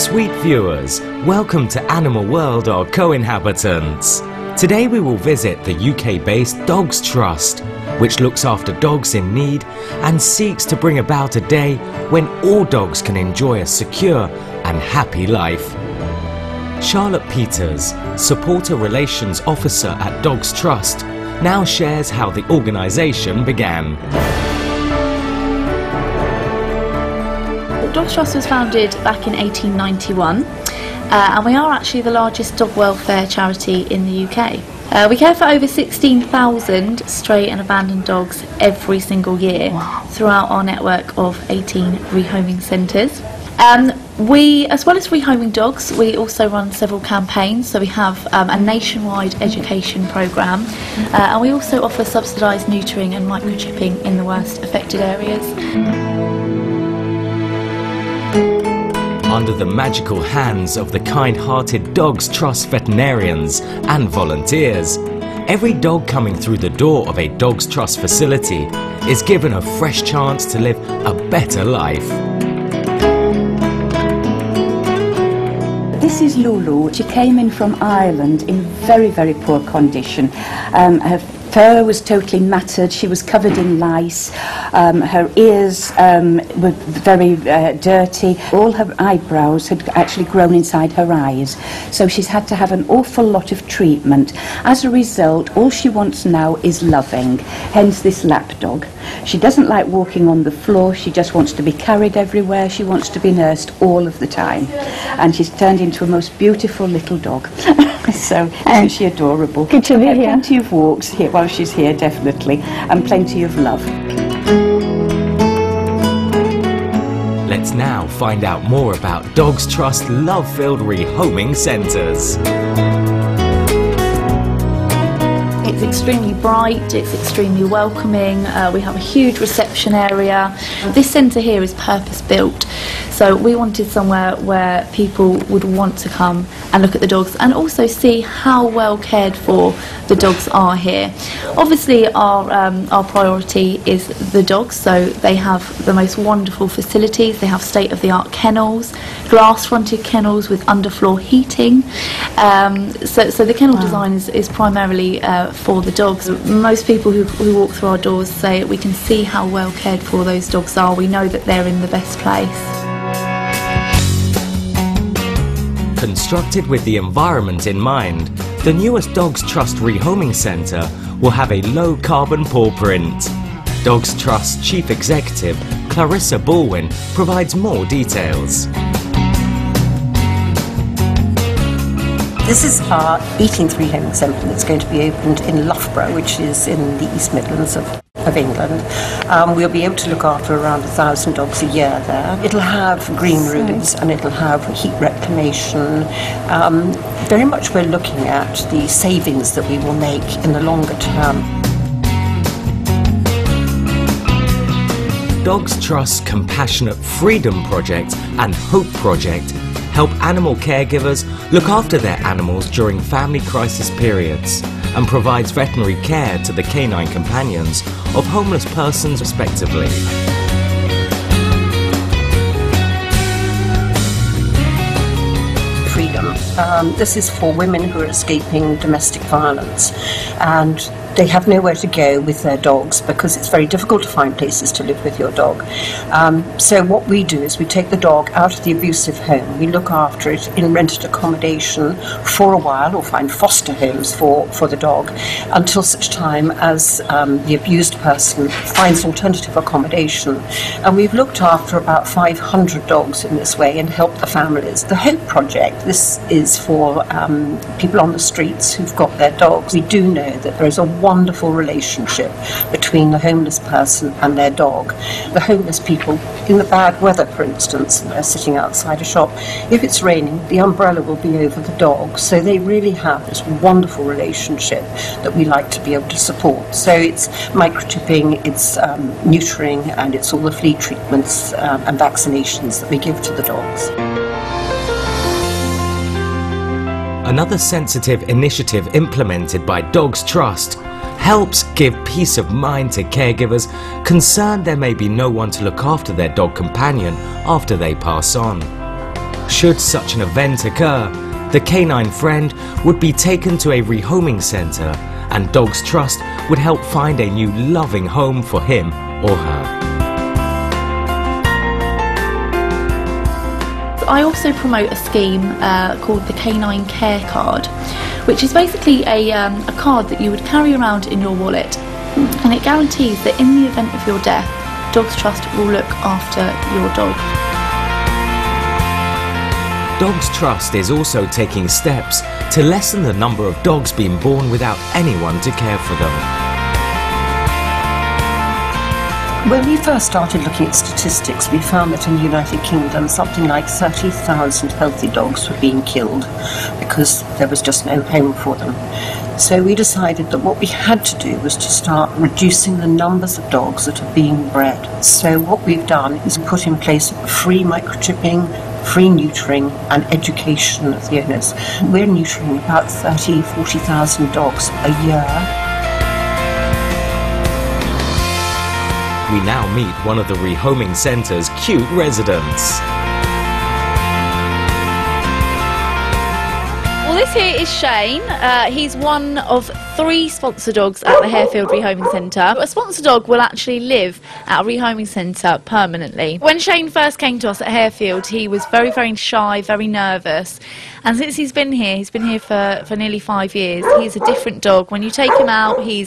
Sweet viewers, welcome to Animal World, our co-inhabitants. Today we will visit the UK-based Dogs Trust, which looks after dogs in need and seeks to bring about a day when all dogs can enjoy a secure and happy life. Charlotte Peters, Supporter Relations Officer at Dogs Trust, now shares how the organisation began. Dogs Trust was founded back in 1891 and we are actually the largest dog welfare charity in the UK. We care for over 16,000 stray and abandoned dogs every single year throughout our network of 18 rehoming centres. As well as rehoming dogs, we also run several campaigns. So we have a nationwide education programme and we also offer subsidised neutering and microchipping in the worst affected areas. Under the magical hands of the kind-hearted Dogs Trust veterinarians and volunteers, every dog coming through the door of a Dogs Trust facility is given a fresh chance to live a better life. This is Lulu. She came in from Ireland in very, very poor condition. Her fur was totally matted, she was covered in lice, her ears were very dirty, all her eyebrows had actually grown inside her eyes, so she's had to have an awful lot of treatment. As a result, all she wants now is loving, hence this lap dog. She doesn't like walking on the floor, she just wants to be carried everywhere, she wants to be nursed all of the time, and she's turned into a most beautiful little dog. So isn't she adorable? Good to be here. Plenty of walks here while she's here, definitely, and plenty of love. Let's now find out more about Dogs Trust love-filled rehoming centres. It's extremely bright, it's extremely welcoming, we have a huge reception area. This centre here is purpose built, so we wanted somewhere where people would want to come and look at the dogs and also see how well cared for the dogs are here. Obviously our priority is the dogs, so they have the most wonderful facilities, they have state-of-the-art kennels, glass-fronted kennels with underfloor heating, so the kennel design is primarily for the dogs. Most people who walk through our doors say we can see how well cared for those dogs are, we know that they're in the best place. Constructed with the environment in mind, the newest Dogs Trust rehoming centre will have a low-carbon paw print. Dogs Trust Chief Executive Clarissa Baldwin provides more details. This is our 18th rehoming centre that's going to be opened in Loughborough, which is in the East Midlands of England. We'll be able to look after around 1,000 dogs a year there. It'll have green rooms and it'll have heat reclamation. Very much we're looking at the savings that we will make in the longer term. Dogs Trust Compassionate Freedom Project and Hope Project help animal caregivers look after their animals during family crisis periods and provides veterinary care to the canine companions of homeless persons respectively. Freedom. This is for women who are escaping domestic violence, and they have nowhere to go with their dogs because it's very difficult to find places to live with your dog. So what we do is we take the dog out of the abusive home, we look after it in rented accommodation for a while, or find foster homes for the dog, until such time as the abused person finds alternative accommodation. And we've looked after about 500 dogs in this way and helped the families. The Hope Project, this is for people on the streets who've got their dogs. We do know that there is a wonderful relationship between the homeless person and their dog. The homeless people, in the bad weather for instance, they're sitting outside a shop, if it's raining the umbrella will be over the dog, so they really have this wonderful relationship that we like to be able to support. So it's microchipping, it's neutering, and it's all the flea treatments and vaccinations that we give to the dogs. Another sensitive initiative implemented by Dogs Trust helps give peace of mind to caregivers concerned there may be no one to look after their dog companion after they pass on. Should such an event occur, the canine friend would be taken to a rehoming centre, and Dogs Trust would help find a new loving home for him or her. I also promote a scheme called the Canine Care Card, which is basically a card that you would carry around in your wallet, and it guarantees that in the event of your death, Dogs Trust will look after your dog. Dogs Trust is also taking steps to lessen the number of dogs being born without anyone to care for them. When we first started looking at statistics, we found that in the United Kingdom something like 30,000 healthy dogs were being killed because there was just no home for them. So we decided that what we had to do was to start reducing the numbers of dogs that are being bred. So what we've done is put in place free microchipping, free neutering and education of the owners. We're neutering about 40,000 dogs a year. We now meet one of the rehoming centre's cute residents. Well, this here is Shane. He's one of 3 sponsor dogs at the Harefield Rehoming Centre. A sponsor dog will actually live at a rehoming centre permanently. When Shane first came to us at Harefield, he was very, very shy, very nervous. And since he's been here for nearly 5 years, he's a different dog. When you take him out, he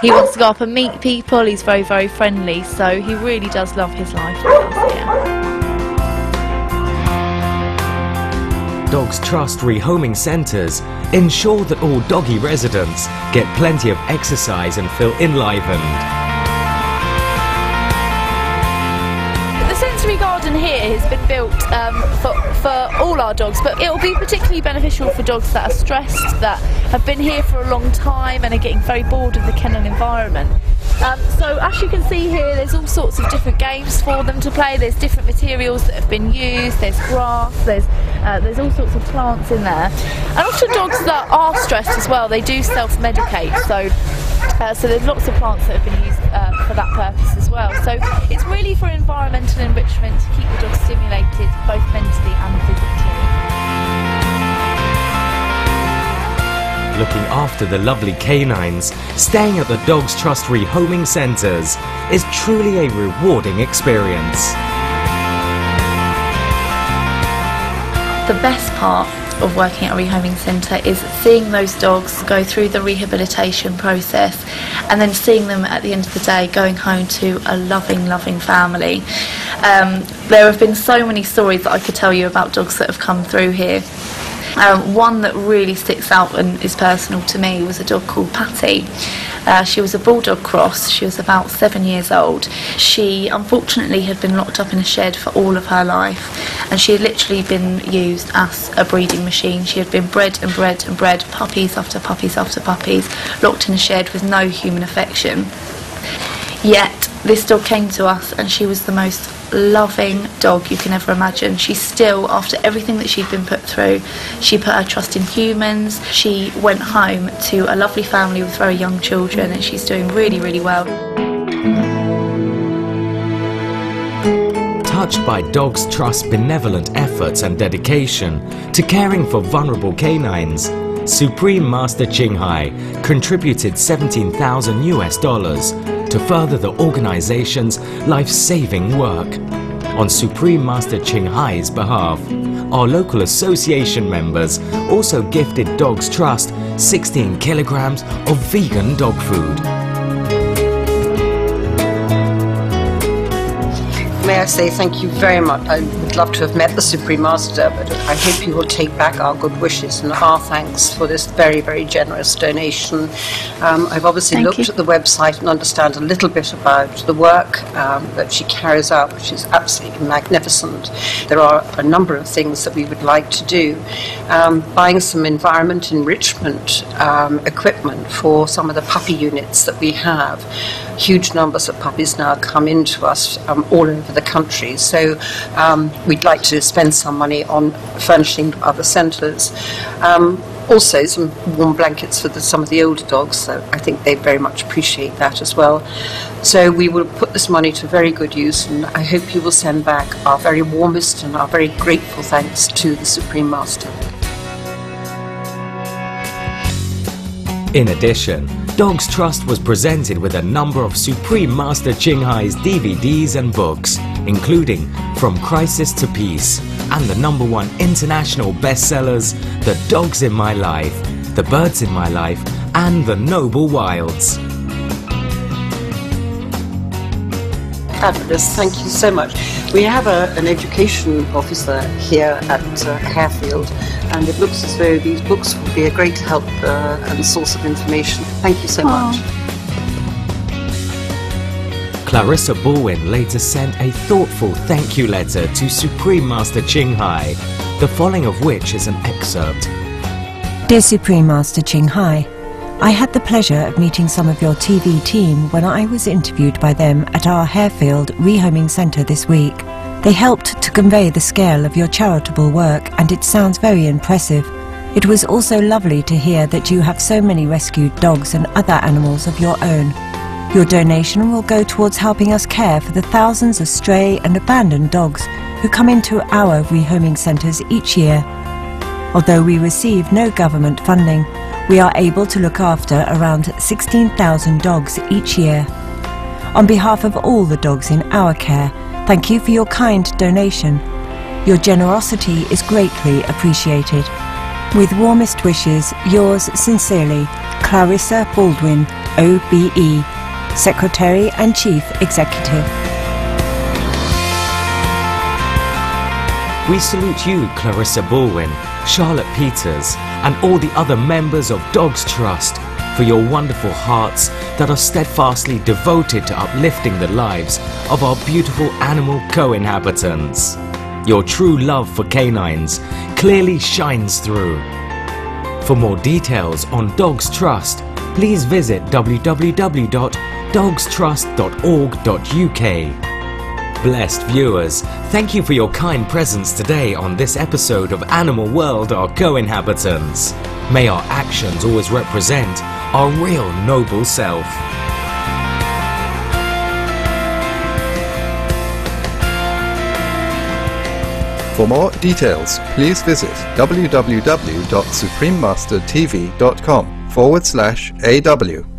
wants to go up and meet people. He's very, very friendly. So he really does love his life with us here. Dogs Trust rehoming centres ensure that all doggy residents get plenty of exercise and feel enlivened. The sensory garden here has been built for all our dogs, but it will be particularly beneficial for dogs that are stressed, that have been here for a long time and are getting very bored of the kennel environment. So as you can see here, there's all sorts of different games for them to play. There's different materials that have been used, there's grass, there's all sorts of plants in there. And often dogs that are stressed as well, they do self-medicate, so there's lots of plants that have been used for that purpose as well. So it's really for environmental enrichment to keep the dogs stimulated both mentally and physically. Looking after the lovely canines, staying at the Dogs Trust rehoming centres is truly a rewarding experience. The best part of working at a rehoming centre is seeing those dogs go through the rehabilitation process and then seeing them at the end of the day going home to a loving, loving family. There have been so many stories that I could tell you about dogs that have come through here. One that really sticks out and is personal to me was a dog called Patty. She was a bulldog cross. She was about 7 years old. She unfortunately had been locked up in a shed for all of her life, and she had literally been used as a breeding machine. She had been bred and bred and bred, puppies after puppies after puppies, locked in a shed with no human affection. Yet this dog came to us and she was the most loving dog you can ever imagine. She still, after everything that she'd been put through, she put her trust in humans. She went home to a lovely family with very young children, and she's doing really, really well. Touched by Dogs Trust's benevolent efforts and dedication to caring for vulnerable canines, Supreme Master Qinghai contributed $17,000 to further the organization's life-saving work. On Supreme Master Qinghai's behalf, our local association members also gifted Dogs Trust 16 kilograms of vegan dog food. May I say thank you very much. I would love to have met the Supreme Master, but I hope you will take back our good wishes and our thanks for this very, very generous donation. I've obviously looked at the website and understand a little bit about the work that she carries out, which is absolutely magnificent. There are a number of things that we would like to do. Buying some environment enrichment equipment for some of the puppy units that we have. Huge numbers of puppies now come into us all over the country, so we'd like to spend some money on furnishing other centres. also some warm blankets for some of the older dogs, so I think they very much appreciate that as well. So we will put this money to very good use, and I hope you will send back our very warmest and our very grateful thanks to the Supreme Master. In addition, Dogs Trust was presented with a number of Supreme Master Qinghai's DVDs and books, including From Crisis to Peace and the #1 international bestsellers The Dogs in My Life, The Birds in My Life and The Noble Wilds. Fabulous, thank you so much. We have an education officer here at Harefield, and it looks as though these books will be a great help and source of information. Thank you so much. Clarissa Baldwin later sent a thoughtful thank you letter to Supreme Master Qinghai, the following of which is an excerpt. Dear Supreme Master Qinghai, I had the pleasure of meeting some of your TV team when I was interviewed by them at our Harefield Rehoming Centre this week. They helped to convey the scale of your charitable work, and it sounds very impressive. It was also lovely to hear that you have so many rescued dogs and other animals of your own. Your donation will go towards helping us care for the thousands of stray and abandoned dogs who come into our rehoming centres each year. Although we receive no government funding, we are able to look after around 16,000 dogs each year. On behalf of all the dogs in our care, thank you for your kind donation. Your generosity is greatly appreciated. With warmest wishes, yours sincerely, Clarissa Baldwin, OBE, Secretary and Chief Executive. We salute you, Clarissa Baldwin, Charlotte Peters, and all the other members of Dogs Trust for your wonderful hearts that are steadfastly devoted to uplifting the lives of our beautiful animal co-inhabitants. Your true love for canines clearly shines through. For more details on Dogs Trust, please visit www.dogstrust.org.uk. Blessed viewers, thank you for your kind presence today on this episode of Animal World, Our Co-Inhabitants. May our actions always represent our real noble self. For more details, please visit www.suprememastertv.com/AW.